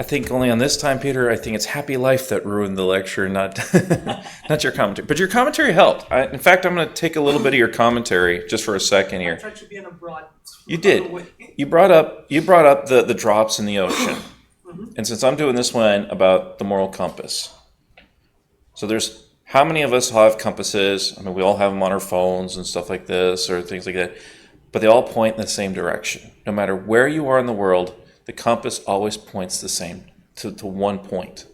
think only on this time, Peter. I think it's happy life that ruined the lecture, not not your commentary. But your commentary helped. In fact, I'm going to take a little bit of your commentary just for a second here. I tried to be in a broad. You did. You brought up the drops in the ocean, and since I'm doing this one about the moral compass, so there's how many of us have compasses? I mean, we all have them on our phones and stuff like this, or things like that. But they all point in the same direction. No matter where you are in the world, the compass always points the same, to one point.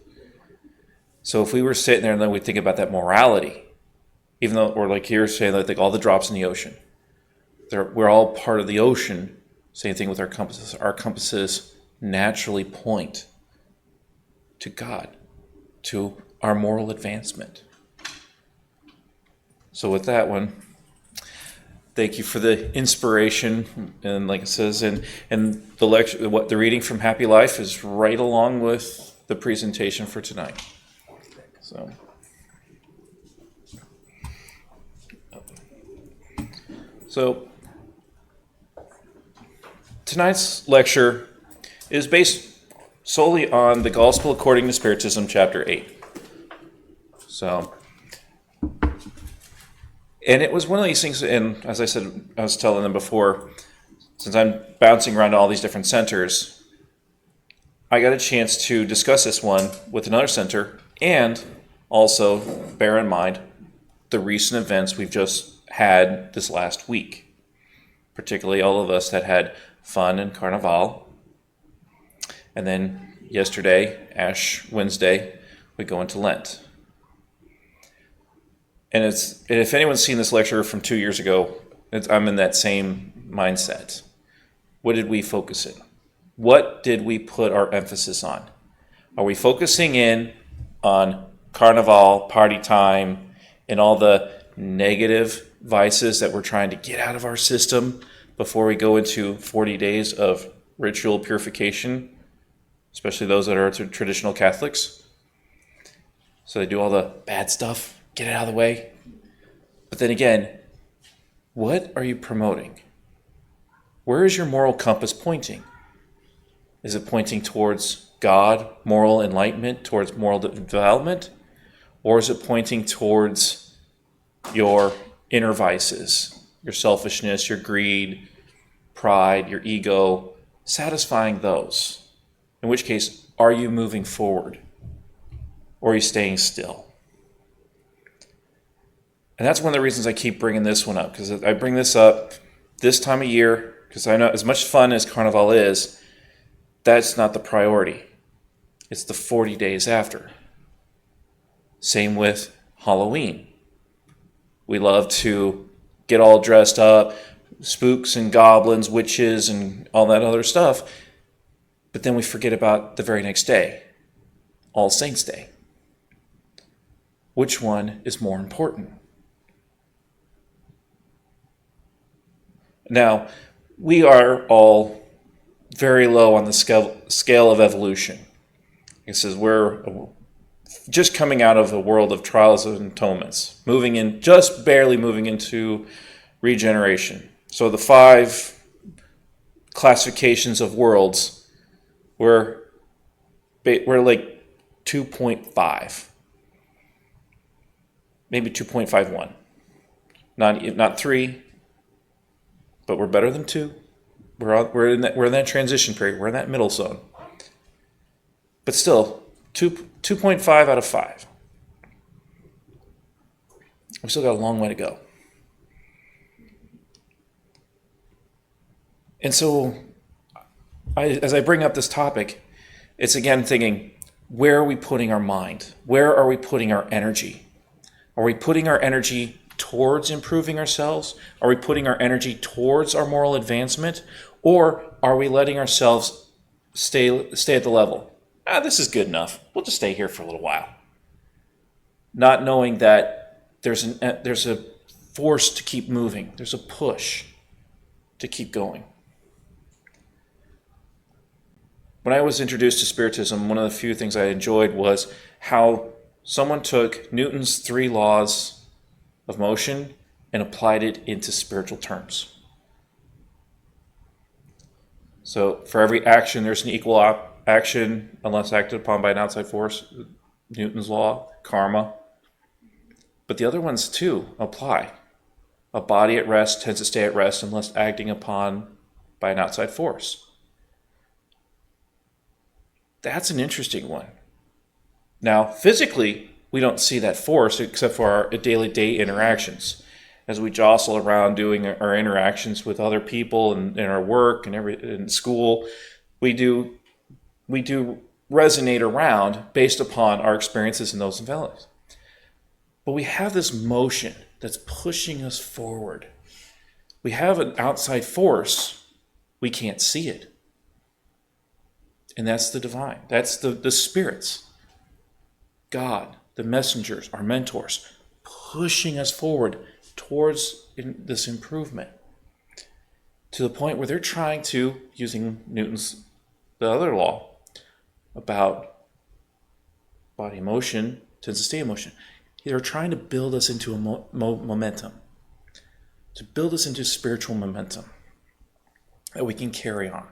So if we were sitting there and then we think about that morality, even though, or like you're saying, like all the drops in the ocean, we're all part of the ocean. Same thing with our compasses. Our compasses naturally point to God, to our moral advancement. So with that one, thank you for the inspiration, and like it says, and the lecture, what the reading from Happy Life is right along with the presentation for tonight. So tonight's lecture is based solely on the Gospel according to Spiritism, chapter 8. So. And it was one of these things, and as I said, I was telling them before, since I'm bouncing around to all these different centers, I got a chance to discuss this one with another center, and also bear in mind the recent events we've just had this last week, particularly all of us that had fun in Carnival. And then yesterday, Ash Wednesday, we go into Lent. And if anyone's seen this lecture from 2 years ago, I'm in that same mindset. What did we focus in? What did we put our emphasis on? Are we focusing in on Carnival, party time, and all the negative vices that we're trying to get out of our system before we go into 40 days of ritual purification, especially those that are traditional Catholics? So they do all the bad stuff. Get it out of the way. But then again, what are you promoting? Where is your moral compass pointing? Is it pointing towards God, moral enlightenment, towards moral development? Or is it pointing towards your inner vices, your selfishness, your greed, pride, your ego, satisfying those? In which case, are you moving forward? Or are you staying still? And that's one of the reasons I keep bringing this one up, because I bring this up this time of year, because I know as much fun as Carnival is, that's not the priority. It's the 40 days after. Same with Halloween. We love to get all dressed up, spooks and goblins, witches, and all that other stuff, but then we forget about the very next day, All Saints' Day. Which one is more important? Now, we are all very low on the scale of evolution. It says we're just coming out of a world of trials and atonements, just barely moving into regeneration. So the 5 classifications of worlds, we're like 2.5, maybe 2.51, not 3. But we're better than 2. We're in that transition period. We're in that middle zone. But still, 2.5 out of 5. We still got a long way to go. And so, as I bring up this topic, it's again thinking, where are we putting our mind? Where are we putting our energy? Are we putting our energy towards improving ourselves? Are we putting our energy towards our moral advancement? Or are we letting ourselves stay at the level? This is good enough. We'll just stay here for a little while. Not knowing that there's a force to keep moving. There's a push to keep going. When I was introduced to Spiritism, one of the few things I enjoyed was how someone took Newton's 3 laws of motion and applied it into spiritual terms. So for every action, there's an equal action unless acted upon by an outside force, Newton's law, karma. But the other ones too apply. A body at rest tends to stay at rest unless acting upon by an outside force. That's an interesting one. Now, physically, we don't see that force except for our daily day interactions. As we jostle around doing our interactions with other people and in our work and in school, we do resonate around based upon our experiences in those envelopes. But we have this motion that's pushing us forward. We have an outside force. We can't see it. And that's the divine. That's the spirits. God, the messengers, our mentors, pushing us forward towards this improvement. To the point where they're trying to, using Newton's, the other law, about body motion tends to stay in motion. They're trying to build us into a momentum, to build us into spiritual momentum that we can carry on.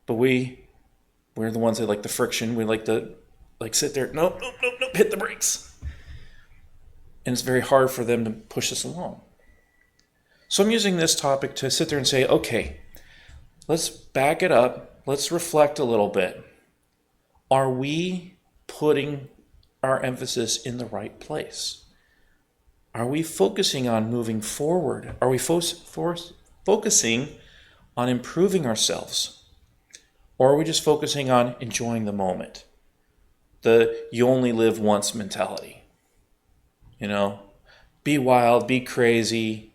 But we're the ones that like the friction. We like to sit there, nope, hit the brakes. And it's very hard for them to push us along. So I'm using this topic to sit there and say, okay, let's back it up. Let's reflect a little bit. Are we putting our emphasis in the right place? Are we focusing on moving forward? Are we focusing on improving ourselves? Or are we just focusing on enjoying the moment? The you only live once mentality. Be wild, be crazy,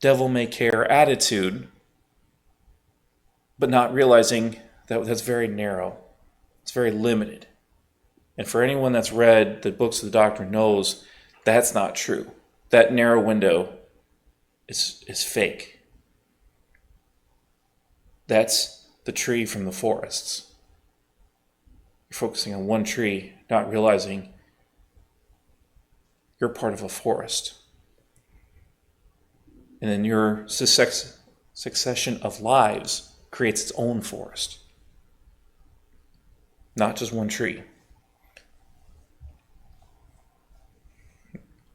devil may care attitude, but not realizing that that's very narrow. It's very limited. And for anyone that's read the books of the doctrine knows that's not true. That narrow window is fake. That's the tree from the forests. You're focusing on one tree, not realizing you're part of a forest. And then your succession of lives creates its own forest. Not just one tree.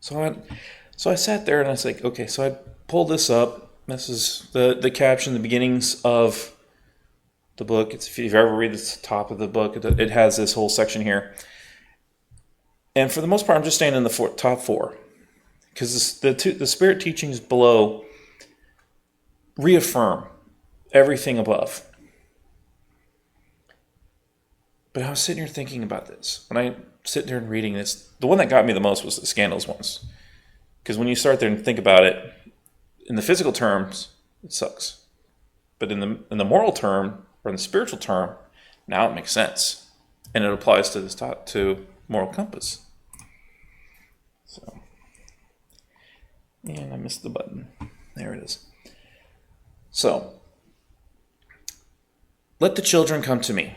So I sat there and I was like, okay, so I pulled this up. This is the caption, the beginnings of the book. If you ever read the top of the book, it has this whole section here. And for the most part, I'm just staying in the top four. Because the spirit teachings below reaffirm everything above. But I was sitting here thinking about this. When I sit there and reading this, the one that got me the most was the scandals ones. Because when you start there and think about it, in the physical terms, it sucks. But in the moral term, or in the spiritual term, now it makes sense. And it applies to to moral compass. So, and I missed the button. There it is. So, let the children come to me.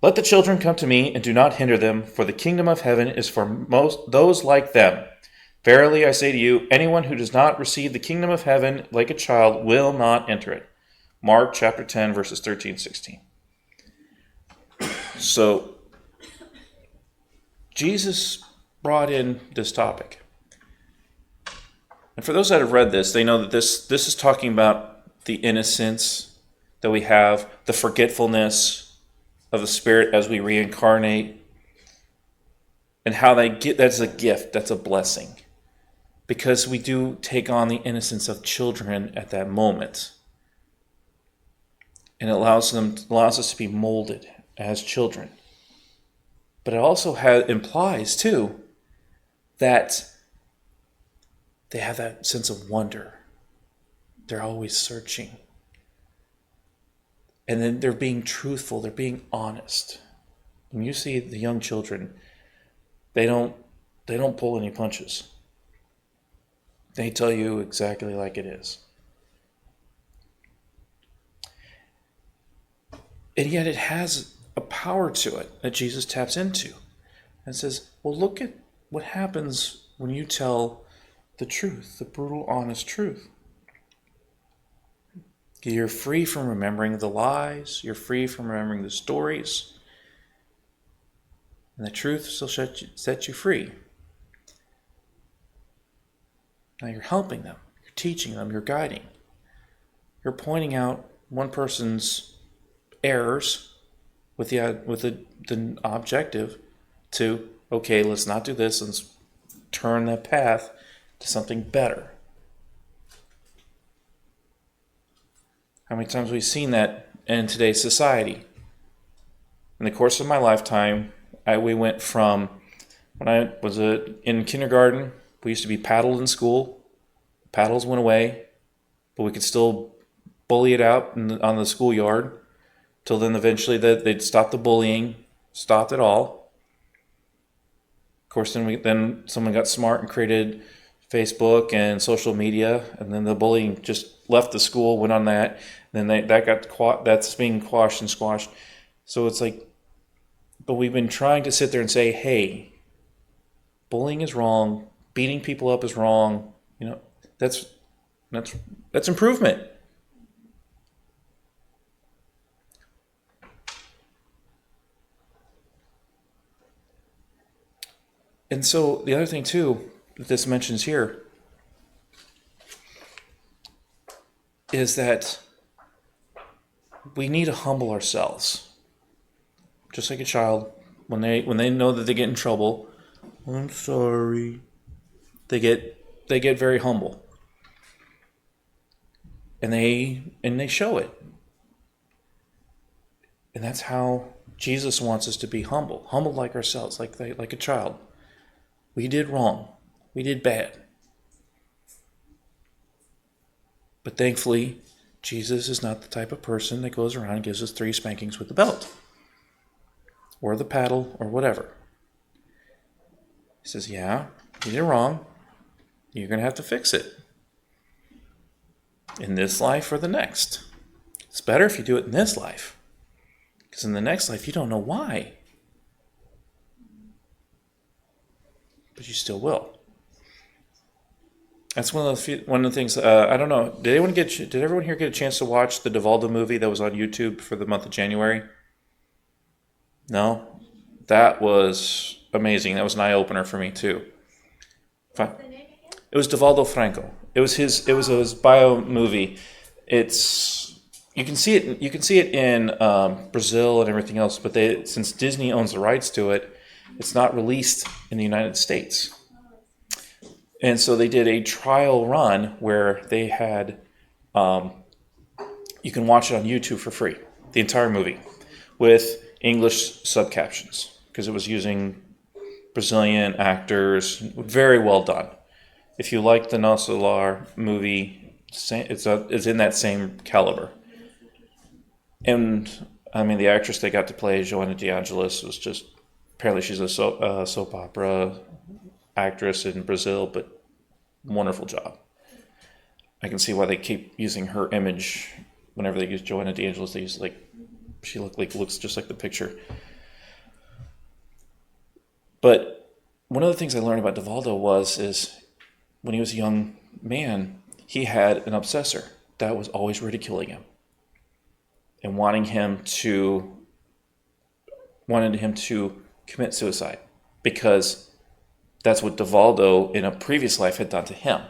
Let the children come to me, and do not hinder them, for the kingdom of heaven is for those like them. Verily I say to you, anyone who does not receive the kingdom of heaven like a child will not enter it. Mark chapter 10, verses 13, 16. So, Jesus brought in this topic. And for those that have read this, they know that this is talking about the innocence that we have, the forgetfulness of the Spirit as we reincarnate, and how that's a gift, that's a blessing. Because we do take on the innocence of children at that moment. And it allows us to be molded as children. But it also implies, too, that they have that sense of wonder. They're always searching. And then they're being truthful. They're being honest. When you see the young children, they don't pull any punches. They tell you exactly like it is. And yet it has a power to it that Jesus taps into and says, well, look at what happens when you tell the truth, the brutal, honest truth. You're free from remembering the lies. You're free from remembering the stories. And the truth shall set you free. Now you're helping them. You're teaching them. You're guiding. You're pointing out one person's errors with the objective to, okay, let's not do this. Let's turn that path to something better. How many times have we seen that in today's society? In the course of my lifetime, we went from, when I was in kindergarten, we used to be paddled in school. Paddles went away, but we could still bully it out on the schoolyard. Till then, eventually, they'd stop the bullying, stopped it all. Of course, then someone got smart and created Facebook and social media, and then the bullying just left the school, went on that. Then that's being quashed and squashed. So it's like, but we've been trying to sit there and say, hey, bullying is wrong, beating people up is wrong. That's improvement. And so the other thing too that this mentions here is that we need to humble ourselves. Just like a child, when they know that they get in trouble, I'm sorry, they get very humble. And they show it. And that's how Jesus wants us to be humble like ourselves, like a child. We did wrong. We did bad. But thankfully, Jesus is not the type of person that goes around and gives us 3 spankings with the belt or the paddle or whatever. He says, yeah, you did wrong. You're going to have to fix it in this life or the next. It's better if you do it in this life, because in the next life, you don't know why. But you still will. That's one of the things. I don't know. Did everyone here get a chance to watch the Devaldo movie that was on YouTube for the month of January? No, that was amazing. That was an eye opener for me too. It was Devaldo Franco. It was his bio movie. You can see it in Brazil and everything else, but since Disney owns the rights to it, it's not released in the United States. And so they did a trial run where they had, you can watch it on YouTube for free, the entire movie, with English subcaptions, because it was using Brazilian actors, very well done. If you like the No Solar movie, it's in that same caliber. And I mean, the actress they got to play, Joanna De Angelis, was just, apparently she's a soap opera actress in Brazil, but wonderful job. I can see why they keep using her image whenever they use Joanna De Angelis. They use she looks just like the picture. But one of the things I learned about Devaldo is when he was a young man, he had an obsessor that was always ridiculing him and wanted him to commit suicide, because that's what Devaldo in a previous life had done to him.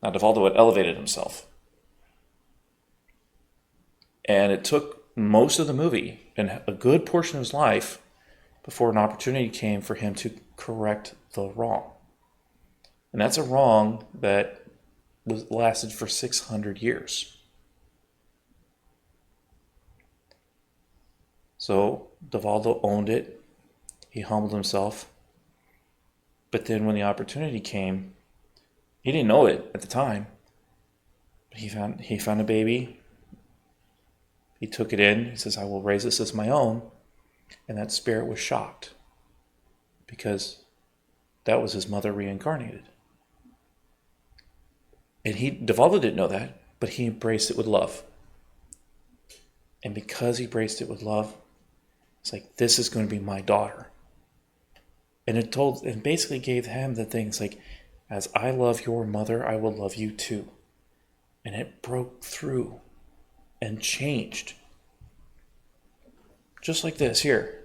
Now, Devaldo had elevated himself. And it took most of the movie and a good portion of his life before an opportunity came for him to correct the wrong. And that's a wrong that lasted for 600 years. So Devaldo owned it. He humbled himself. But then when the opportunity came, he didn't know it at the time. But he found a baby. He took it in. He says, I will raise this as my own. And that spirit was shocked, because that was his mother reincarnated. And Devaldo didn't know that, but he embraced it with love. And because he embraced it with love, it's like, this is going to be my daughter. And it basically gave him the things like, as I love your mother, I will love you too. And it broke through and changed. Just like this here.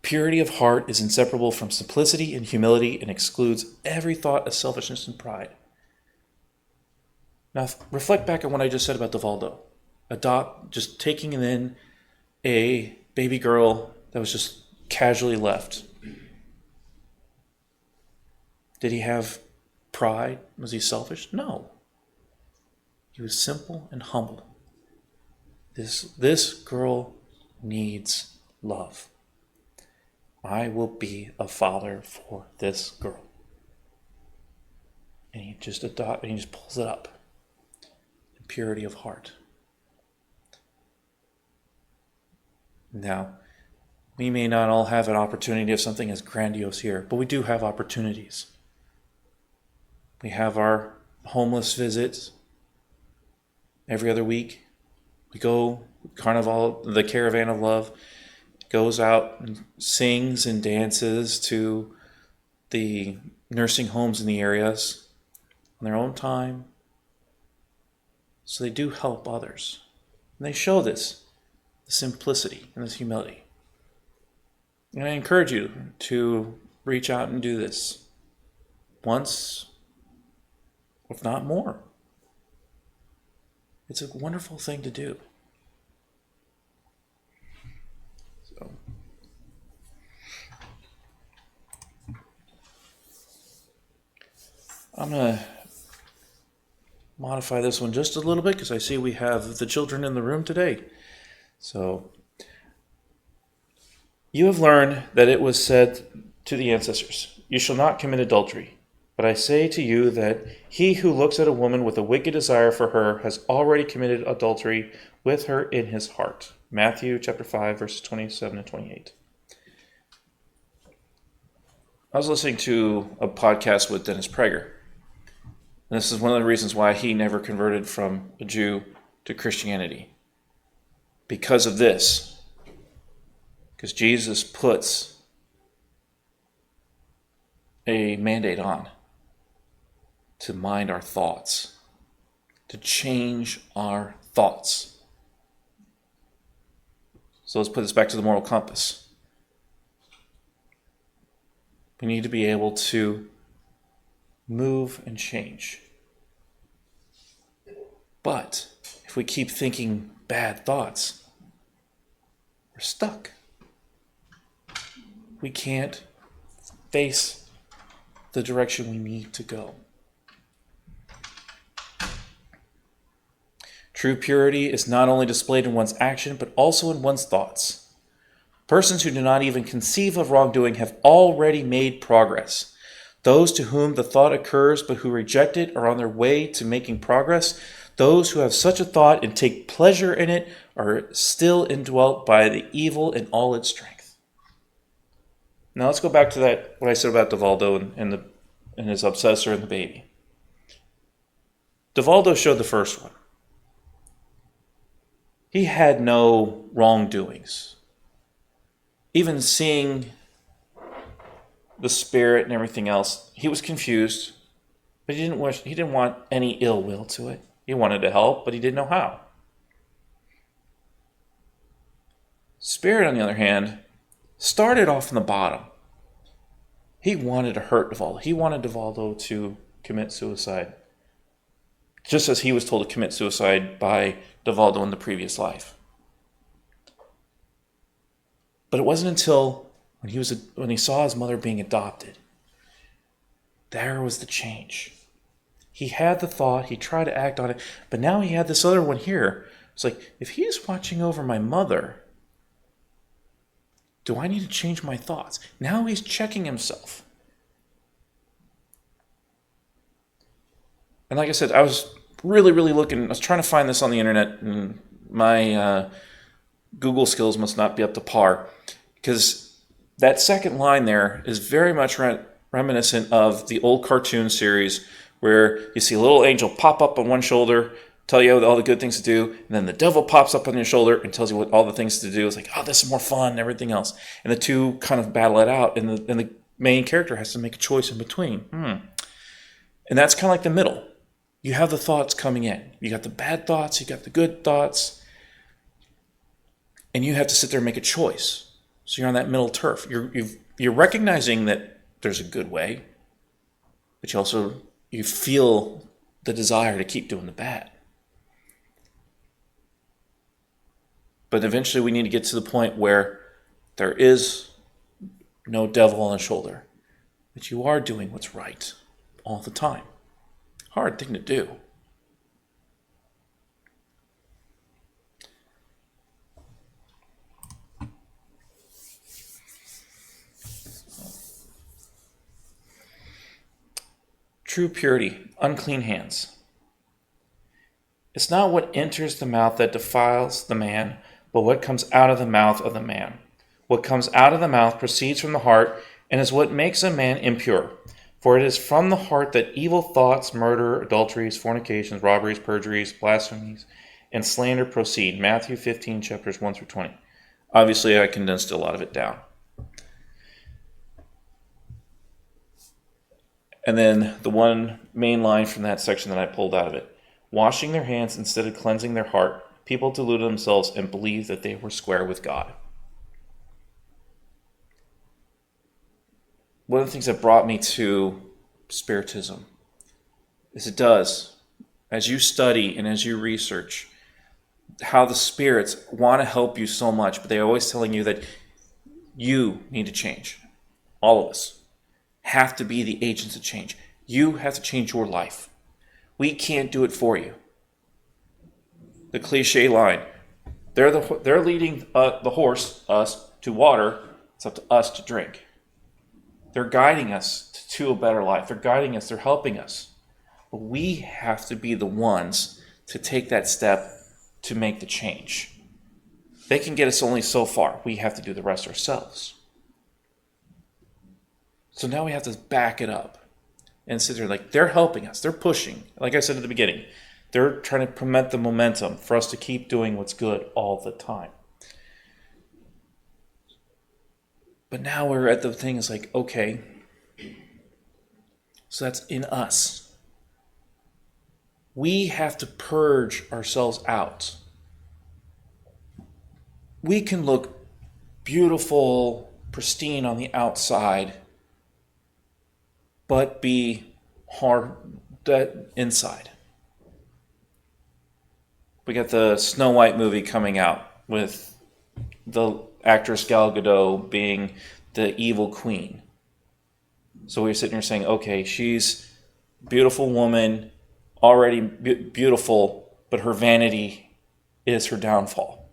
Purity of heart is inseparable from simplicity and humility and excludes every thought of selfishness and pride. Now, reflect back on what I just said about Devaldo. Just taking in a baby girl that was just casually left. Did he have pride? Was he selfish? No. He was simple and humble. This girl needs love. I will be a father for this girl. And he just pulls it up. In purity of heart. Now, we may not all have an opportunity of something as grandiose here, but we do have opportunities. We have our homeless visits every other week. We go, Carnival, the Caravan of Love, goes out and sings and dances to the nursing homes in the areas on their own time. So they do help others. And they show this simplicity and this humility. And I encourage you to reach out and do this once, if not more. It's a wonderful thing to do. So, I'm going to modify this one just a little bit because I see we have the children in the room today. So, you have learned that it was said to the ancestors, "You shall not commit adultery. But I say to you that he who looks at a woman with a wicked desire for her has already committed adultery with her in his heart." Matthew chapter 5, verses 27 and 28. I was listening to a podcast with Dennis Prager. And this is one of the reasons why he never converted from a Jew to Christianity. Because of this. Because Jesus puts a mandate on to mind our thoughts, to change our thoughts. So let's put this back to the moral compass. We need to be able to move and change. But if we keep thinking bad thoughts, we're stuck. We can't face the direction we need to go. True purity is not only displayed in one's action, but also in one's thoughts. Persons who do not even conceive of wrongdoing have already made progress. Those to whom the thought occurs, but who reject it, are on their way to making progress. Those who have such a thought and take pleasure in it are still indwelt by the evil in all its strength. Now let's go back to that, what I said about Devaldo and his obsessor and the baby. Devaldo showed the first one. He had no wrongdoings. Even seeing the spirit and everything else, he was confused, but he didn't want any ill will to it. He wanted to help, but he didn't know how. Spirit, on the other hand, started off from the bottom. He wanted to hurt Devaldo. He wanted Devaldo to commit suicide, just as he was told to commit suicide by Devaldo in the previous life. But it wasn't until when he saw his mother being adopted, there was the change. He had the thought, he tried to act on it, but now he had this other one here. It's like, if he's watching over my mother, do I need to change my thoughts? Now he's checking himself. And like I said, I was really looking, I was trying to find this on the internet, and my Google skills must not be up to par, because that second line there is very much reminiscent of the old cartoon series where you see a little angel pop up on one shoulder, tell you all the good things to do, and then the devil pops up on your shoulder and tells you what all the things to do. It's like, oh, this is more fun and everything else. And the two kind of battle it out, and the main character has to make a choice in between. And that's kind of like the middle. You have the thoughts coming in. You got the bad thoughts, you got the good thoughts, and you have to sit there and make a choice. So you're on that middle turf. You're recognizing that there's a good way, but you feel the desire to keep doing the bad. But eventually we need to get to the point where there is no devil on the shoulder, that you are doing what's right all the time. Hard thing to do. True purity, unclean hands. It's not what enters the mouth that defiles the man, but what comes out of the mouth of the man. What comes out of the mouth proceeds from the heart, and is what makes a man impure. For it is from the heart that evil thoughts, murder, adulteries, fornications, robberies, perjuries, blasphemies, and slander proceed. Matthew 15, chapters 1 through 20. Obviously, I condensed a lot of it down. And then the one main line from that section that I pulled out of it. Washing their hands instead of cleansing their heart, people deluded themselves and believed that they were square with God. One of the things that brought me to Spiritism is it does, as you study and as you research, how the spirits want to help you so much, but they're always telling you that you need to change. All of us have to be the agents of change. You have to change your life. We can't do it for you. The cliche line, they're leading the horse, us, to water. It's up to us to drink. They're guiding us to a better life. They're guiding us. They're helping us. But we have to be the ones to take that step to make the change. They can get us only so far. We have to do the rest ourselves. So now we have to back it up and sit there like they're helping us. They're pushing. Like I said at the beginning, they're trying to promote the momentum for us to keep doing what's good all the time. But now we're at the thing is like, okay, so that's in us. We have to purge ourselves out. We can look beautiful, pristine on the outside, but be hard inside. We got the Snow White movie coming out with the actress Gal Gadot being the evil queen. So we're sitting here saying, okay, she's a beautiful woman, already beautiful, but her vanity is her downfall.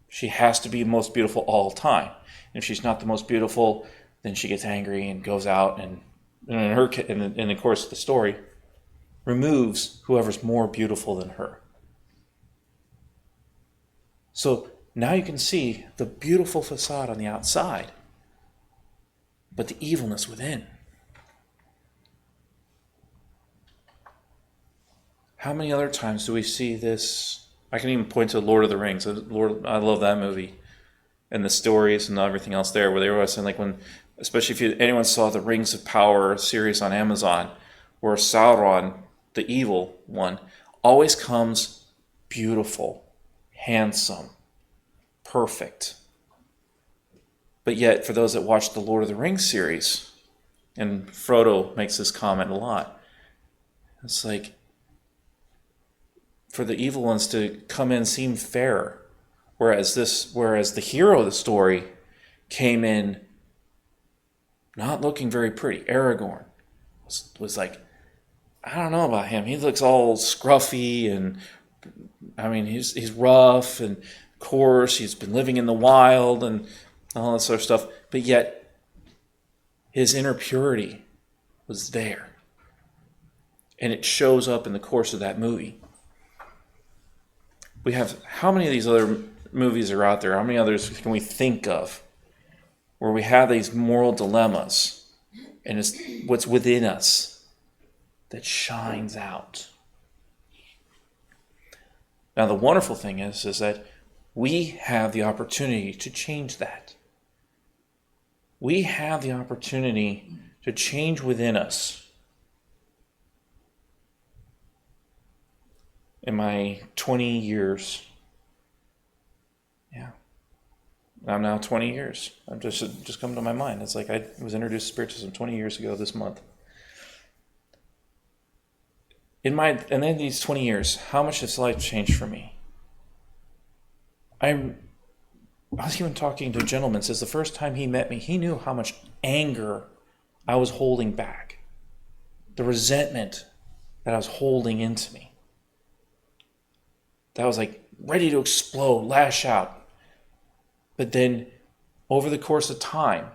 She has to be most beautiful all the time. And if she's not the most beautiful, then she gets angry and goes out and of course the story removes whoever's more beautiful than her. So now you can see the beautiful facade on the outside, but the evilness within. How many other times do we see this? I can even point to Lord of the Rings. I love that movie and the stories and everything else there, where they were always saying, like, when, especially if anyone saw the Rings of Power series on Amazon, where Sauron, the evil one, always comes beautiful, handsome, perfect. But yet, for those that watch the Lord of the Rings series, and Frodo makes this comment a lot, it's like, for the evil ones to come in seem fairer, whereas the hero of the story came in not looking very pretty. Aragorn was like, I don't know about him. He looks all scruffy, and I mean he's rough, and of course he's been living in the wild and all that sort of stuff. But yet his inner purity was there, and it shows up in the course of that movie. We have, how many of these other movies are out there? How many others can we think of where we have these moral dilemmas, and it's what's within us that shines out? Now, the wonderful thing is that we have the opportunity to change that. We have the opportunity to change within us. in my 20 years. Yeah. I'm now 20 years. I'm just come to my mind. It's like I was introduced to Spiritism 20 years ago this month. And in these 20 years, how much has life changed for me? I was even talking to a gentleman. Says the first time he met me, he knew how much anger I was holding back. The resentment that I was holding into me. That was like ready to explode, lash out. But then over the course of time,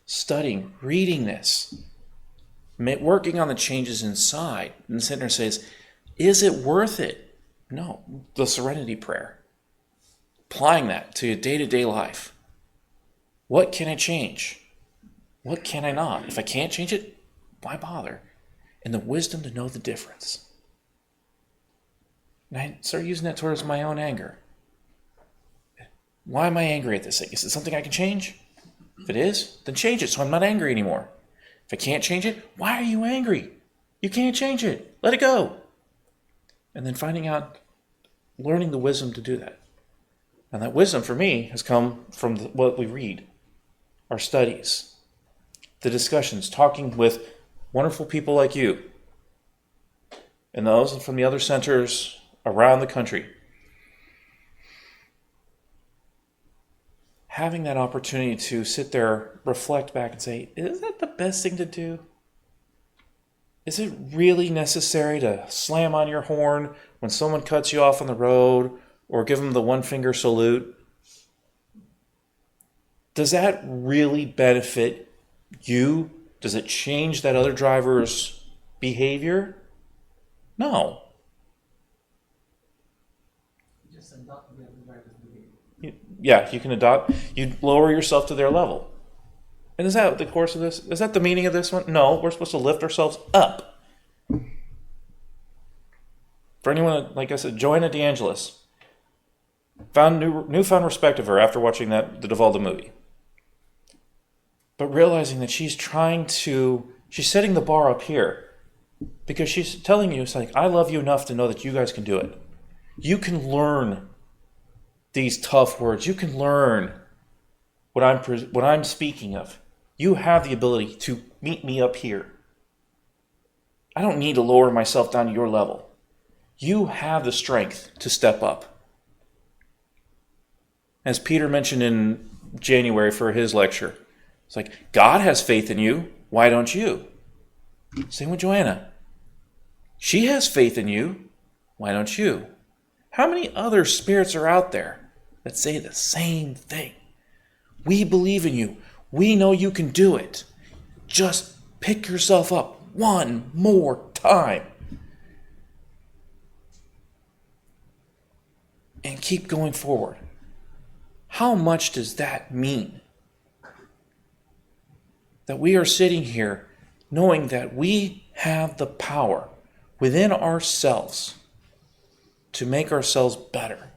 studying, reading this, working on the changes inside, and the center says, is it worth it? No. The serenity prayer. Applying that to your day-to-day life. What can I change? What can I not? If I can't change it, why bother? And the wisdom to know the difference. And I started using that towards my own anger. Why am I angry at this thing? Is it something I can change? If it is, then change it so I'm not angry anymore. If I can't change it, why are you angry? You can't change it. Let it go. And then finding out, learning the wisdom to do that. And that wisdom for me has come from what we read, our studies, the discussions, talking with wonderful people like you, and those from the other centers around the country. Having that opportunity to sit there, reflect back and say, is that the best thing to do? Is it really necessary to slam on your horn when someone cuts you off on the road or give them the one-finger salute? Does that really benefit you? Does it change that other driver's behavior? No. Just adopt the other driver's behavior. Yeah, you can adopt, you lower yourself to their level. And is that the course of this? Is that the meaning of this one? No, we're supposed to lift ourselves up. For anyone, like I said, Joanna DeAngelis, found newfound respect of her after watching the Devalda movie. But realizing that she's setting the bar up here. Because she's telling you, it's like, I love you enough to know that you guys can do it. You can learn these tough words. You can learn what I'm speaking of. You have the ability to meet me up here. I don't need to lower myself down to your level. You have the strength to step up. As Peter mentioned in January for his lecture, it's like, God has faith in you. Why don't you? Same with Joanna. She has faith in you. Why don't you? How many other spirits are out there that say the same thing? We believe in you. We know you can do it. Just pick yourself up one more time. And keep going forward. How much does that mean? That we are sitting here knowing that we have the power within ourselves to make ourselves better.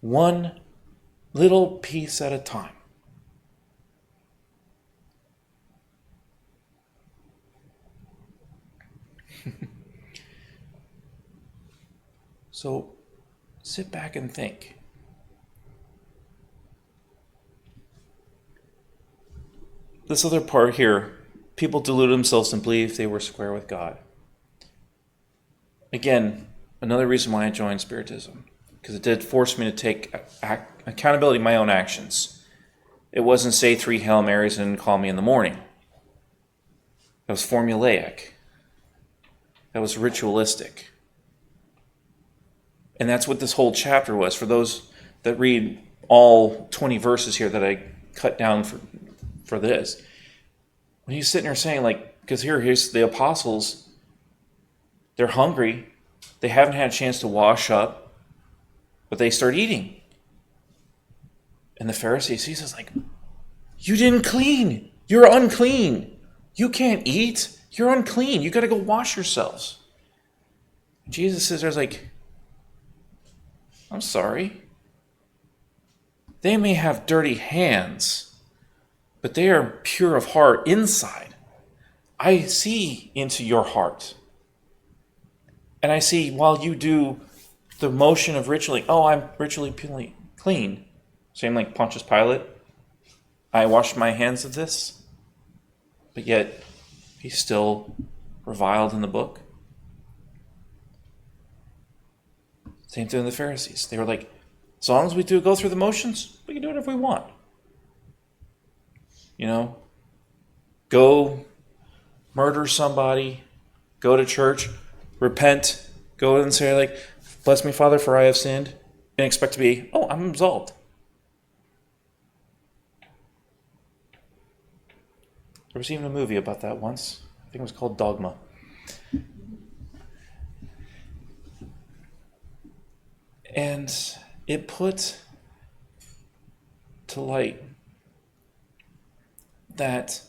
One little piece at a time. So sit back and think. This other part here, people delude themselves and believe they were square with God. Again, another reason why I joined Spiritism, because it did force me to take accountability of my own actions. It wasn't say 3 Hail Marys and call me in the morning. That was formulaic. That was ritualistic. And that's what this whole chapter was. For those that read all 20 verses here that I cut down for this, when he's sitting there saying, like, because here's the apostles, they're hungry, they haven't had a chance to wash up, but they start eating. And the Pharisees, he says, like, you didn't clean. You're unclean. You can't eat. You're unclean. You got to go wash yourselves. And Jesus says, there's like, I'm sorry. They may have dirty hands, but they are pure of heart inside. I see into your heart. And I see while you do the motion of ritually, oh, I'm ritually clean. Same like Pontius Pilate. I washed my hands of this. But yet, he's still reviled in the book. Same thing with the Pharisees. They were like, as long as we go through the motions, we can do whatever we want. Go murder somebody, go to church, repent, go and say like, bless me, Father, for I have sinned, and expect to be, oh, I'm absolved. There was even a movie about that once. I think it was called Dogma. And it put to light that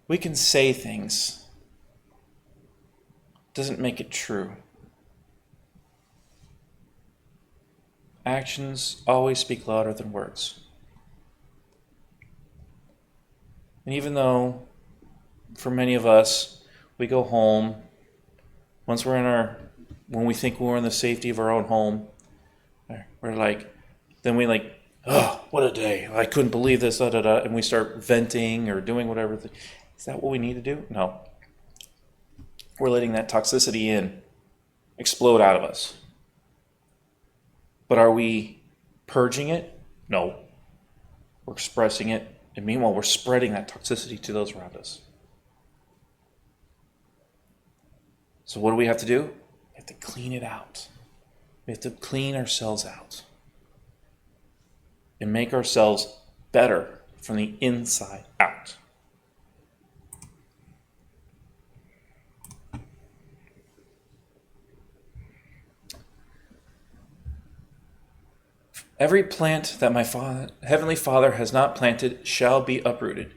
we can say things doesn't make it true. Actions always speak louder than words. And even though, for many of us, we go home, when we think we're in the safety of our own home, we're like, then we like, oh, what a day. I couldn't believe this, da, da, da. And we start venting or doing whatever. Is that what we need to do? No. We're letting that toxicity explode out of us. But are we purging it? No. We're expressing it. And meanwhile, we're spreading that toxicity to those around us. So what do we have to do? We have to clean it out. We have to clean ourselves out. And make ourselves better from the inside out. Every plant that my Heavenly Father has not planted shall be uprooted.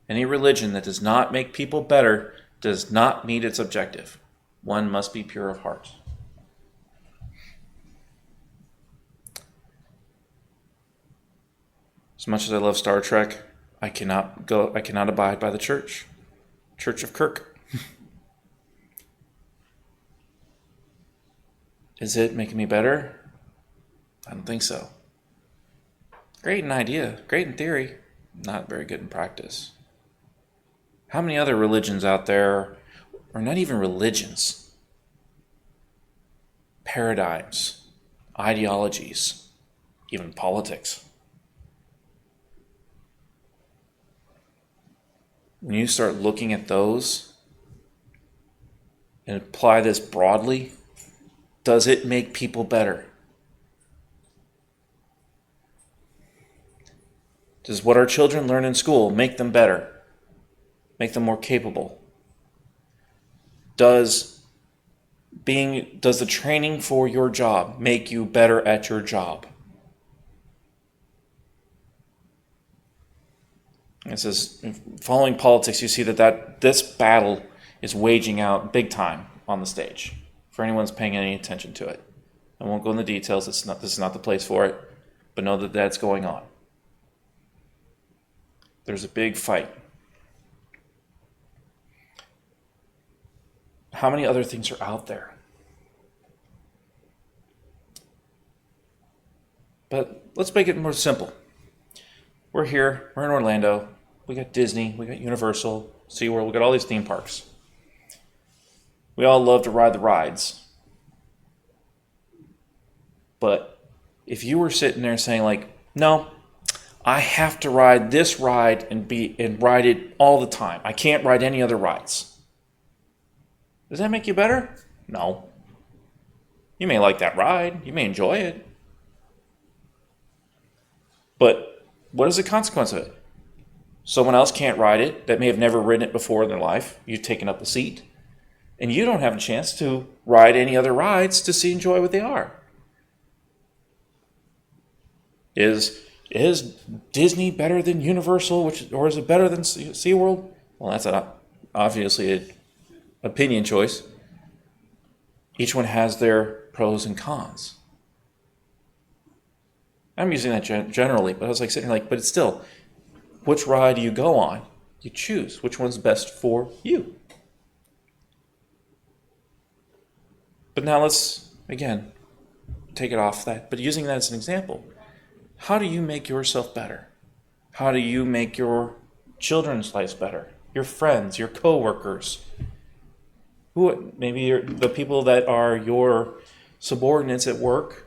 Any religion that does not make people better does not meet its objective. One must be pure of heart. As much as I love Star Trek, I cannot abide by the Church of Kirk. Is it making me better? I don't think so. Great in idea, great in theory, not very good in practice. How many other religions out there, or not even religions, paradigms, ideologies, even politics? When you start looking at those and apply this broadly, does it make people better? Does what our children learn in school make them better? Make them more capable? Does the training for your job make you better at your job? It says, following politics, you see that this battle is waging out big time on the stage. For anyone who's paying any attention to it, I won't go into details. This is not the place for it, but know that that's going on. There's a big fight. How many other things are out there? But let's make it more simple. We're here, we're in Orlando, we got Disney, we got Universal, SeaWorld, we got all these theme parks. We all love to ride the rides. But if you were sitting there saying like, no, I have to ride this ride and ride it all the time. I can't ride any other rides. Does that make you better? No. You may like that ride, you may enjoy it. But what is the consequence of it? Someone else can't ride it that may have never ridden it before in their life. You've taken up a seat. And you don't have a chance to ride any other rides to enjoy what they are. Is Disney better than Universal, or is it better than SeaWorld? Well, that's obviously an opinion choice. Each one has their pros and cons. I'm using that generally, but I was like sitting here like, but it's still, which ride do you go on? You choose which one's best for you. But now let's, again, take it off that. But using that as an example, how do you make yourself better? How do you make your children's lives better? Your friends, your coworkers, maybe the people that are your subordinates at work.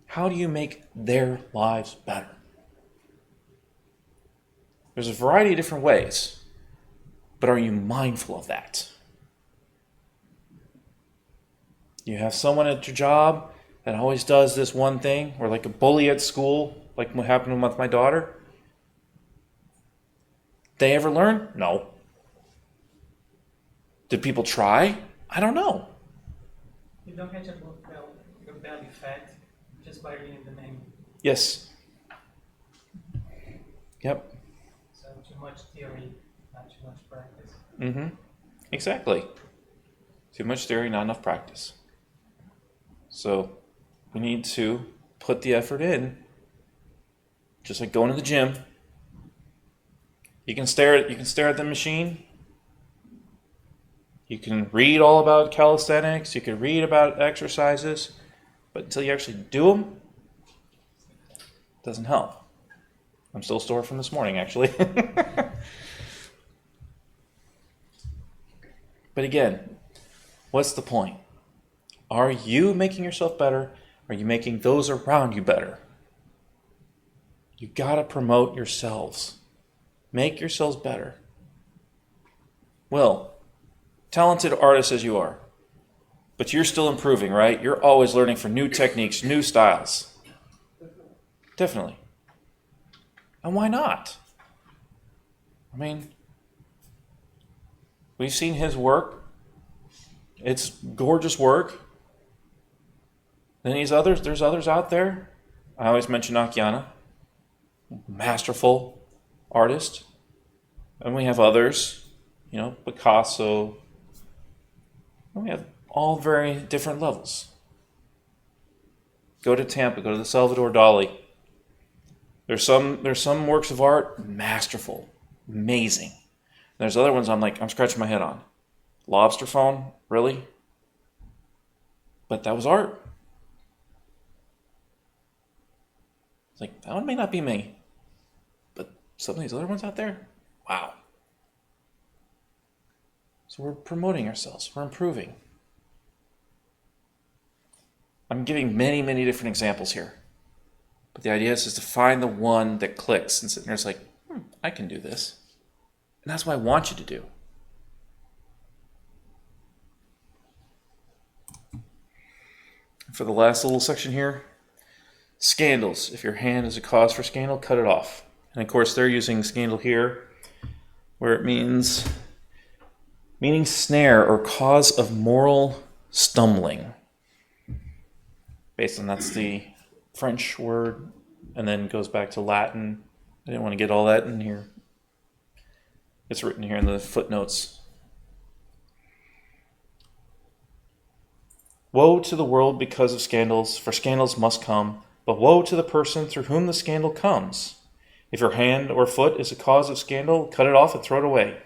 How do you make their lives better? There's a variety of different ways, but are you mindful of that? You have someone at your job that always does this one thing, or like a bully at school, like what happened with my daughter. They ever learn? No. Did people try? I don't know. You don't catch up with your bad effect just by reading the name. Yes. Yep. So too much theory, not too much practice. Mm-hmm. Exactly. Too much theory, not enough practice. So we need to put the effort in, just like going to the gym. You can stare at the machine. You can read all about calisthenics. You can read about exercises, but until you actually do them, it doesn't help. I'm still sore from this morning, actually. But again, what's the point? Are you making yourself better? Are you making those around you better? You gotta promote yourselves. Make yourselves better. Well, talented artists as you are, but you're still improving, right? You're always learning for new techniques, new styles. Definitely. And why not? I mean, we've seen his work. It's gorgeous work. Then there's others out there. I always mention Akiana, masterful artist. And we have others, Picasso. And we have all very different levels. Go to Tampa, go to the Salvador Dali. There's some works of art, masterful, amazing. And there's other ones I'm scratching my head on. Lobster phone, really? But that was art. It's like, that one may not be me. But some of these other ones out there, wow. So we're promoting ourselves. We're improving. I'm giving many, many different examples here. But the idea is to find the one that clicks and sitting there, it's like, I can do this. And that's what I want you to do. For the last little section here, scandals. If your hand is a cause for scandal, cut it off. And of course, they're using scandal here, where it meaning snare or cause of moral stumbling. Based on that's the French word, and then goes back to Latin. I didn't want to get all that in here. It's written here in the footnotes. Woe to the world because of scandals, for scandals must come, but woe to the person through whom the scandal comes. If your hand or foot is a cause of scandal, cut it off and throw it away.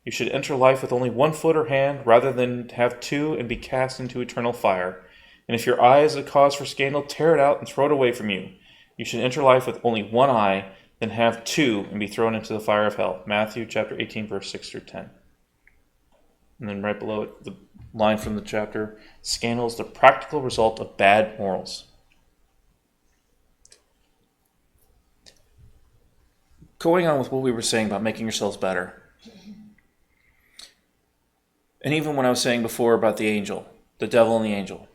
You should enter life with only one foot or hand, rather than have two and be cast into eternal fire. And if your eye is a cause for scandal, tear it out and throw it away from you. You should enter life with only one eye, then have two and be thrown into the fire of hell. Matthew chapter 18, verse 6 through 10. And then right below it, the line from the chapter, scandal is the practical result of bad morals. Going on with what we were saying about making yourselves better. And even when I was saying before about the angel, the devil and the angel.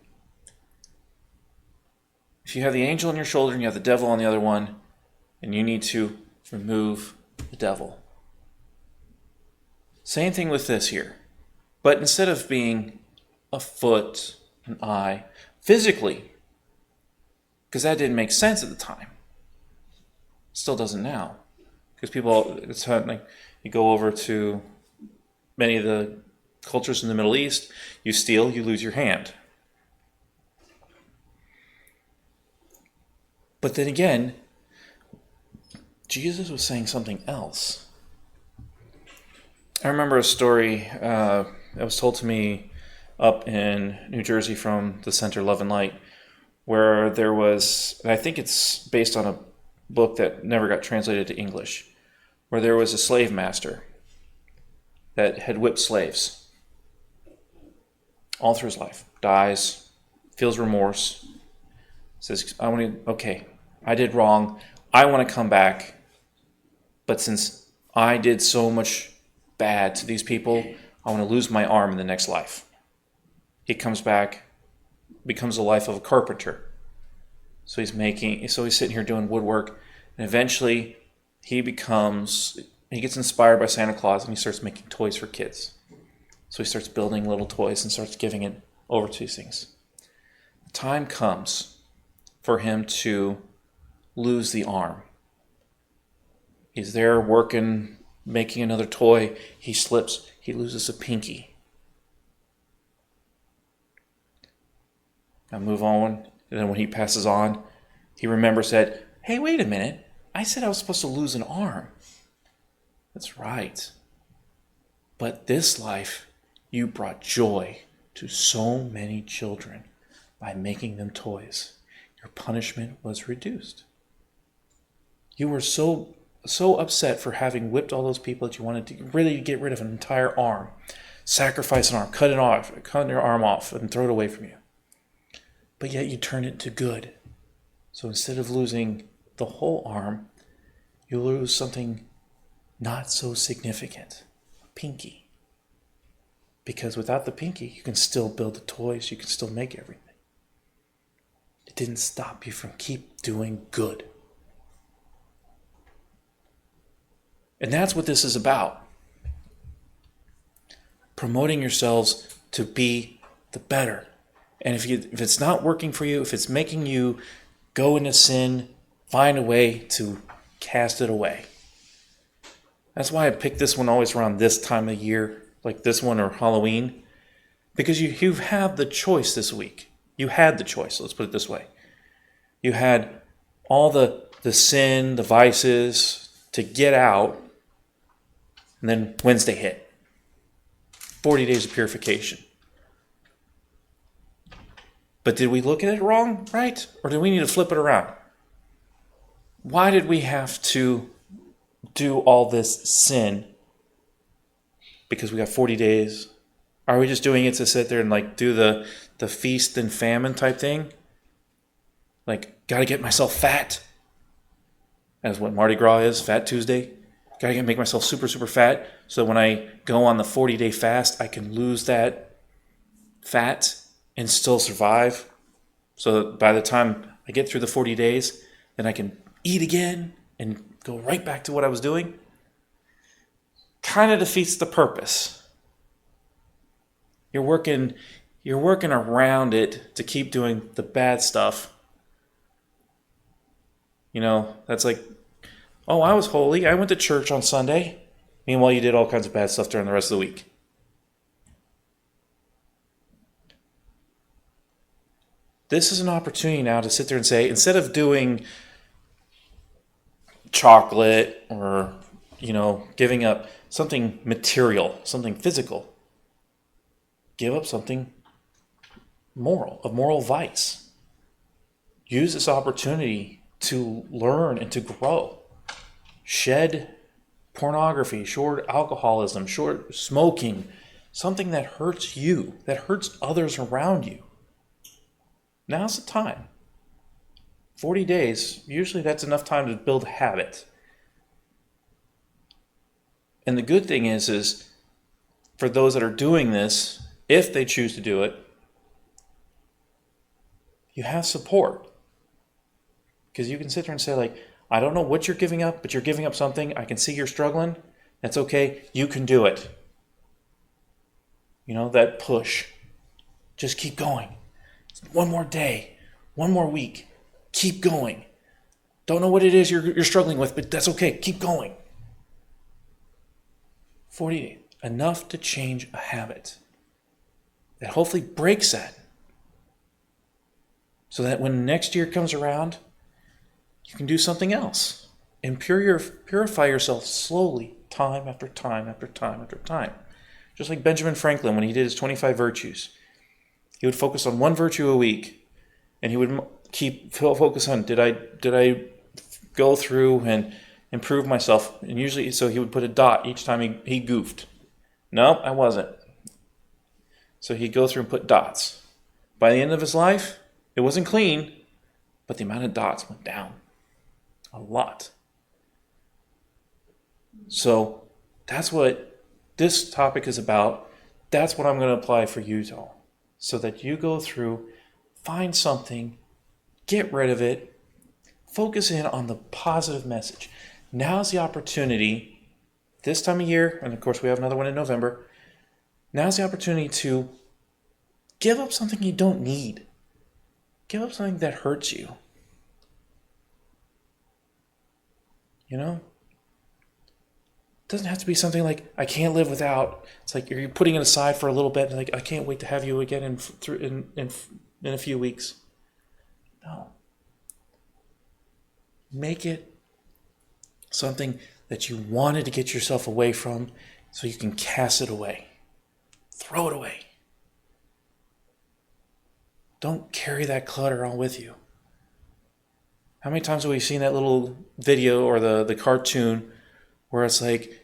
If you have the angel on your shoulder and you have the devil on the other one, and you need to remove the devil. Same thing with this here. But instead of being a foot, an eye, physically, because that didn't make sense at the time. Still doesn't now. Because people, it's like you go over to many of the cultures in the Middle East, you steal, you lose your hand. But then again, Jesus was saying something else. I remember a story that was told to me up in New Jersey from the Center Love and Light, where there was, and I think it's based on a book that never got translated to English, where there was a slave master that had whipped slaves all through his life, dies, feels remorse, says, I did wrong, I want to come back, but since I did so much bad to these people, I want to lose my arm in the next life. He comes back, becomes the life of a carpenter. So he's sitting here doing woodwork, and eventually he gets inspired by Santa Claus, and he starts making toys for kids. So he starts building little toys and starts giving it over to these things. The time comes for him to lose the arm. He's there working, making another toy. He slips. He loses a pinky. I move on. And then when he passes on, he remembers that, hey, wait a minute. I said I was supposed to lose an arm. That's right. But this life, you brought joy to so many children by making them toys. Your punishment was reduced. You were so upset for having whipped all those people that you wanted to really get rid of an entire arm, sacrifice an arm, cut your arm off and throw it away from you. But yet you turned it to good. So instead of losing the whole arm, you lose something not so significant, a pinky. Because without the pinky, you can still build the toys, you can still make everything. It didn't stop you from keep doing good. And that's what this is about. Promoting yourselves to be the better. And if it's not working for you, if it's making you go into sin, find a way to cast it away. That's why I pick this one always around this time of year, like this one or Halloween, because you have the choice this week. You had the choice, let's put it this way. You had all the sin, the vices to get out, and then Wednesday hit. 40 days of purification. But did we look at it wrong, right? Or do we need to flip it around? Why did we have to do all this sin? Because we got 40 days. Are we just doing it to sit there and do the feast and famine type thing? Gotta get myself fat. That's what Mardi Gras is, Fat Tuesday. Gotta make myself super, super fat so that when I go on the 40-day fast, I can lose that fat and still survive. So that by the time I get through the 40 days, then I can eat again and go right back to what I was doing. Kind of defeats the purpose. You're working around it to keep doing the bad stuff. That's like, oh, I was holy. I went to church on Sunday. Meanwhile, you did all kinds of bad stuff during the rest of the week. This is an opportunity now to sit there and say, instead of doing chocolate or, giving up something material, something physical, give up something moral, a moral vice. Use this opportunity to learn and to grow. Shed pornography, short alcoholism, short smoking, something that hurts you, that hurts others around you. Now's the time. 40 days, usually that's enough time to build a habit. And the good thing is for those that are doing this, if they choose to do it, you have support. Because you can sit there and say, I don't know what you're giving up, but you're giving up something. I can see you're struggling. That's okay. You can do it. That push. Just keep going. One more day. One more week. Keep going. Don't know what it is you're struggling with, but that's okay. Keep going. 40 days. Enough to change a habit that hopefully breaks that. So that when next year comes around, you can do something else and purify yourself slowly, time after time after time after time. Just like Benjamin Franklin when he did his 25 virtues. he would focus on one virtue a week, and he would keep focus on did I go through and improve myself, and usually so he would put a dot each time he goofed. No, I wasn't. So he'd go through and put dots. By the end of his life, it wasn't clean, but the amount of dots went down a lot. So that's what this topic is about. That's what I'm going to apply for you all. So that you go through, find something, get rid of it, focus in on the positive message. Now's the opportunity, this time of year, and of course we have another one in November, now's the opportunity to give up something you don't need. Give up something that hurts you. You know? It doesn't have to be something like, I can't live without. It's like you're putting it aside for a little bit and like, I can't wait to have you again in a few weeks. No. Make it something that you wanted to get yourself away from so you can cast it away. Throw it away. Don't carry that clutter on with you. How many times have we seen that little video or the cartoon where it's like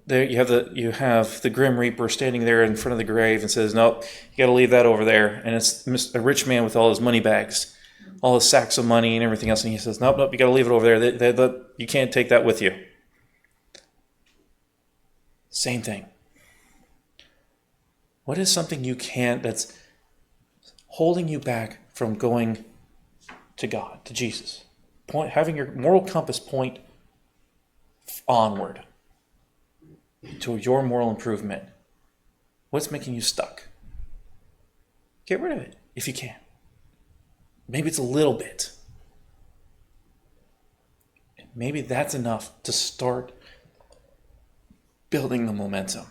there you have the Grim Reaper standing there in front of the grave and says, "Nope, you got to leave that over there." And it's a rich man with all his money bags, all his sacks of money and everything else, and he says, "Nope, you got to leave it over there. You can't take that with you." Same thing. What is something you can't that's holding you back from going to God, to Jesus? Having your moral compass point onward to your moral improvement. What's making you stuck? Get rid of it if you can. Maybe it's a little bit. Maybe that's enough to start building the momentum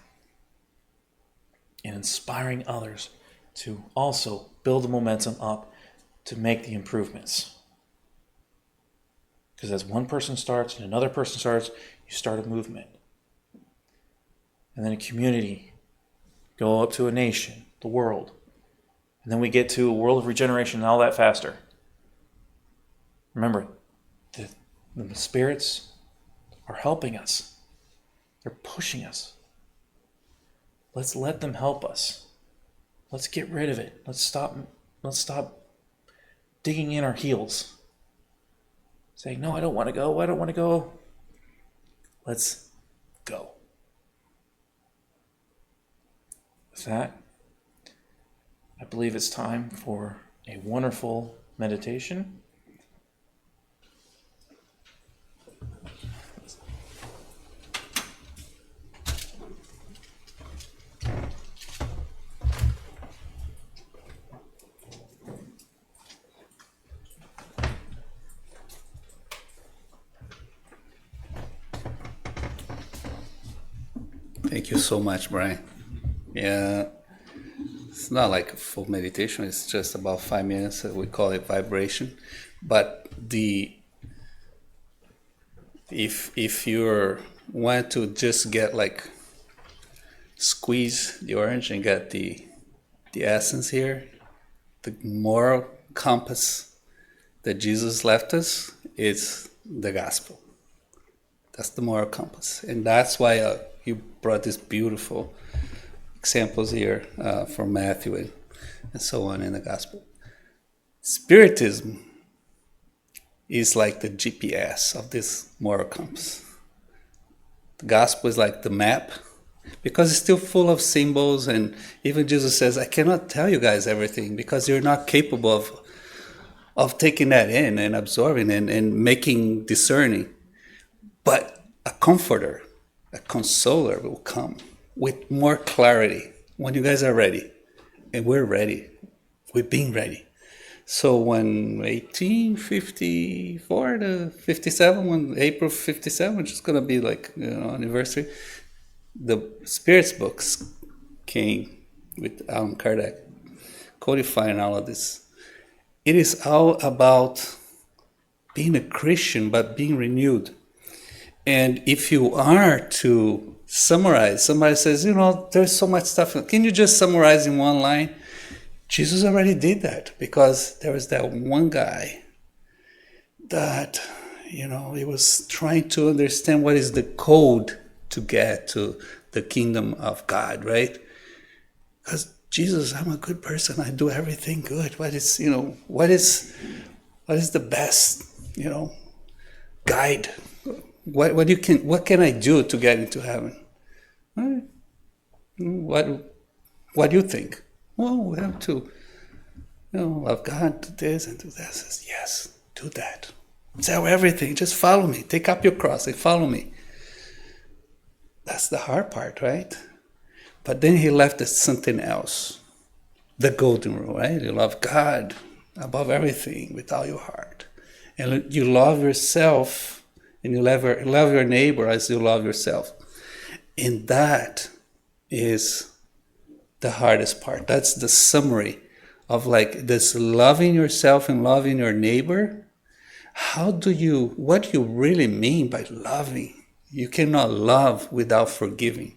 and inspiring others to also build the momentum up to make the improvements. Because as one person starts and another person starts, you start a movement. And then a community, go up to a nation, the world. And then we get to a world of regeneration and all that faster. Remember, the spirits are helping us. They're pushing us. Let's let them help us. Let's get rid of it. Let's stop digging in our heels. Saying, no, I don't want to go. Let's go. With that, I believe it's time for a wonderful meditation. Thank you so much, Brian. Yeah, it's not like a full meditation. It's just about 5 minutes. We call it vibration. But if you want to just get like squeeze the orange and get the essence here, the moral compass that Jesus left us is the gospel. That's the moral compass, and that's why you brought these beautiful examples here from Matthew and so on in the gospel. Spiritism is like the GPS of this moral compass. The gospel is like the map, because it's still full of symbols, and even Jesus says, I cannot tell you guys everything because you're not capable of taking that in and absorbing and making discerning. But a comforter, a consoler will come with more clarity when you guys are ready. And we're ready. We've been ready. So when 1854 to 57, when April 57, which is going to be like, anniversary, the Spirits books came with Allan Kardec, codifying all of this. It is all about being a Christian, but being renewed. And if you are to summarize, somebody says, there's so much stuff. Can you just summarize in one line? Jesus already did that, because there was that one guy that, he was trying to understand what is the code to get to the kingdom of God, right? Because Jesus, I'm a good person. I do everything good. What is the best, guide? What can I do to get into heaven? Right? What do you think? Well, we have to, love God, do this and do that. I says, yes, do that. Sell everything. Just follow me. Take up your cross and follow me. That's the hard part, right? But then he left us something else. The golden rule, right? You love God above everything with all your heart. And you love yourself, and you love your neighbor as you love yourself. And that is the hardest part. That's the summary of this loving yourself and loving your neighbor. What do you really mean by loving? You cannot love without forgiving.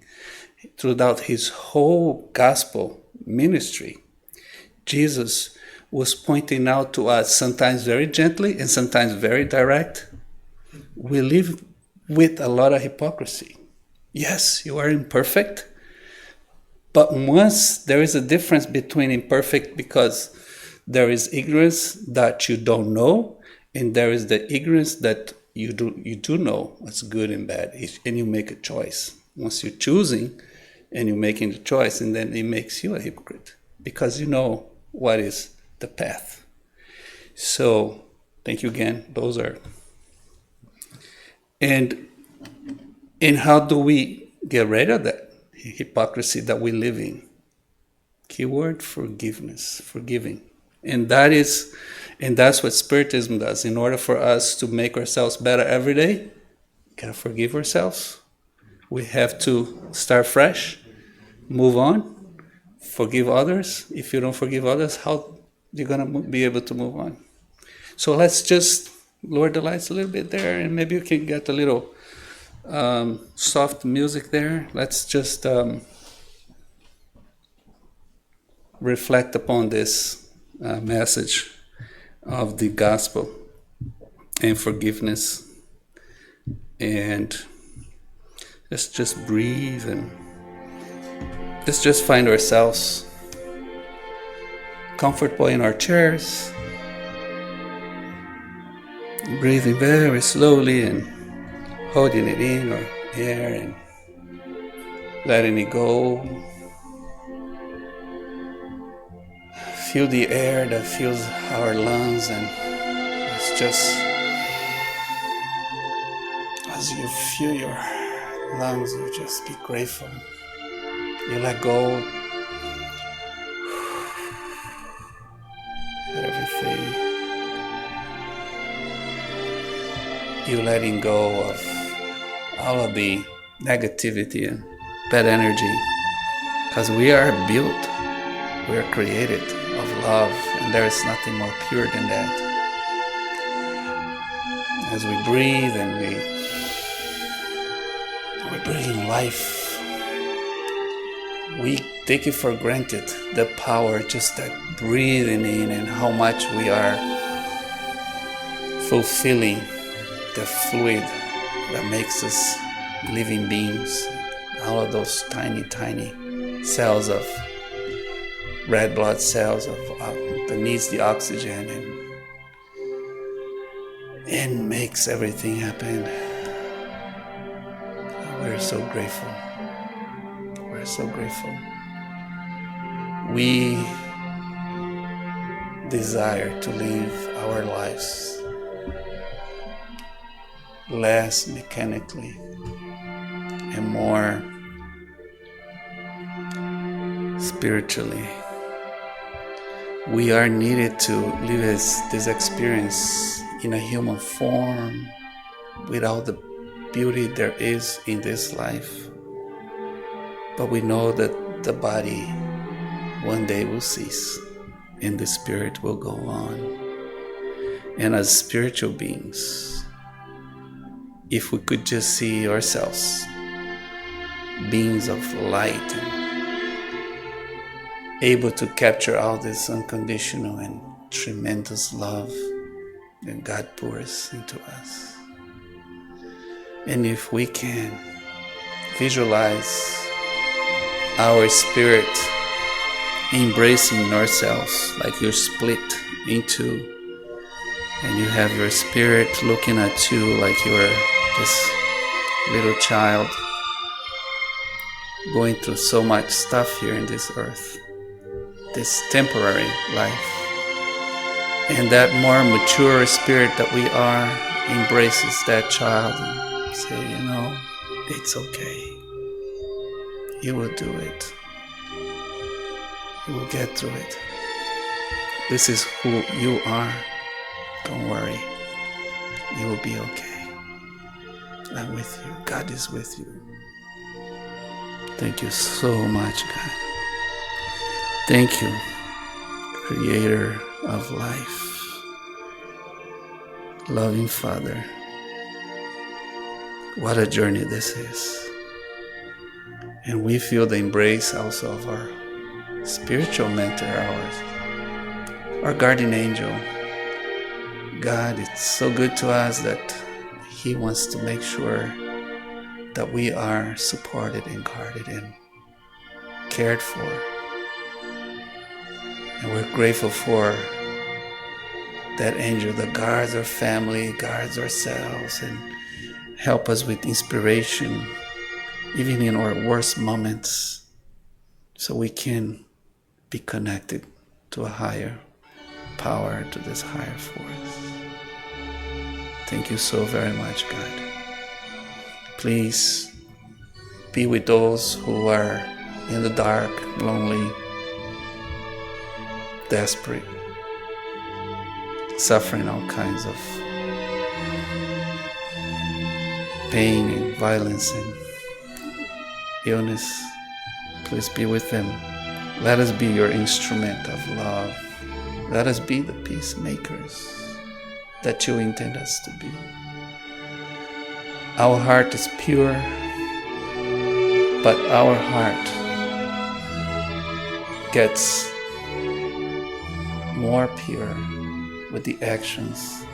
Throughout his whole gospel ministry, Jesus was pointing out to us, sometimes very gently and sometimes very direct, we live with a lot of hypocrisy. Yes, you are imperfect, but once there is a difference between imperfect, because there is ignorance that you don't know, and there is the ignorance that you do know what's good and bad, and you make a choice. Once you're choosing and you're making the choice, and then it makes you a hypocrite, because you know what is the path. So thank you again. Those are. And how do we get rid of that hypocrisy that we live in? Keyword: forgiveness, forgiving. And that's what Spiritism does. In order for us to make ourselves better every day, we gotta forgive ourselves. We have to start fresh, move on, forgive others. If you don't forgive others, how you're gonna be able to move on? So let's just lower the lights a little bit there, and maybe you can get a little soft music there. Let's just reflect upon this message of the gospel and forgiveness, and let's just breathe, and let's just find ourselves comfortable in our chairs, breathing very slowly and holding it in our air and letting it go. Feel the air that fills our lungs, and it's just as you feel your lungs, you just be grateful. You let go everything. You're letting go of all of the negativity and bad energy, because we are built, we are created of love, and there is nothing more pure than that. As we breathe and we breathe in life, we take it for granted, the power, just that breathing in, and how much we are fulfilling the fluid that makes us living beings. All of those tiny, tiny cells of red blood cells that needs the oxygen and makes everything happen. We're so grateful. We're so grateful. We desire to live our lives less mechanically and more spiritually. We are needed to live this experience in a human form with all the beauty there is in this life. But we know that the body one day will cease and the spirit will go on. And as spiritual beings, if we could just see ourselves beings of light able to capture all this unconditional and tremendous love that God pours into us. And if we can visualize our spirit embracing ourselves, like you're split into, and you have your spirit looking at you like you're this little child going through so much stuff here in this earth, this temporary life. And that more mature spirit that we are embraces that child and say, it's okay. You will do it. You will get through it. This is who you are. Don't worry. You will be okay. I'm with you. God is with you. Thank you so much, God. Thank you, Creator of life, loving Father. What a journey this is. And we feel the embrace also of our spiritual mentor, our guardian angel. God, it's so good to us that He wants to make sure that we are supported and guarded and cared for. And we're grateful for that angel that guards our family, guards ourselves, and help us with inspiration, even in our worst moments, so we can be connected to a higher power, to this higher force. Thank you so very much, God. Please be with those who are in the dark, lonely, desperate, suffering all kinds of pain and violence and illness. Please be with them. Let us be your instrument of love. Let us be the peacemakers that you intend us to be. Our heart is pure, but our heart gets more pure with the actions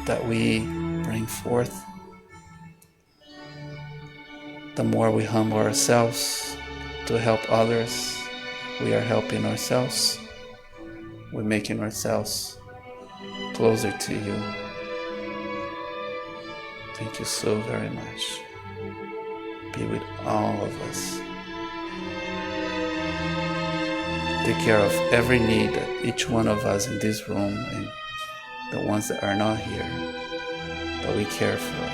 that we bring forth. The more we humble ourselves to help others, we are helping ourselves. We're making ourselves closer to you. Thank you so very much. Be with all of us. Take care of every need that each one of us in this room and the ones that are not here, that we care for,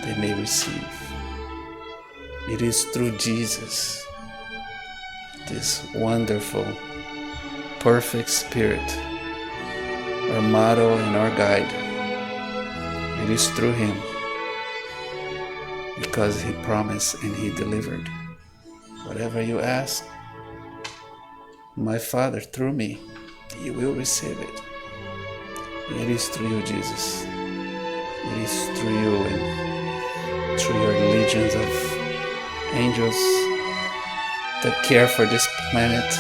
they may receive. It is through Jesus, this wonderful, perfect Spirit, our motto and our guide. It is through Him, because He promised and He delivered. Whatever you ask, my Father, through me, you will receive it. It is through you, Jesus. It is through you and through your legions of angels that care for this planet.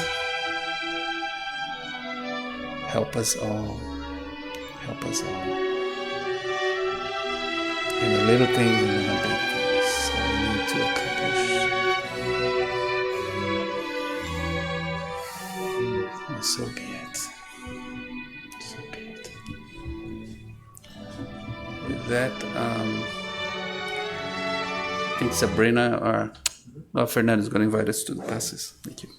Help us all. Help us all. In the little things and in the big things that we need to accomplish. And so be it. So be it. With that, I think Sabrina or Fernando is going to invite us to the classes. Thank you.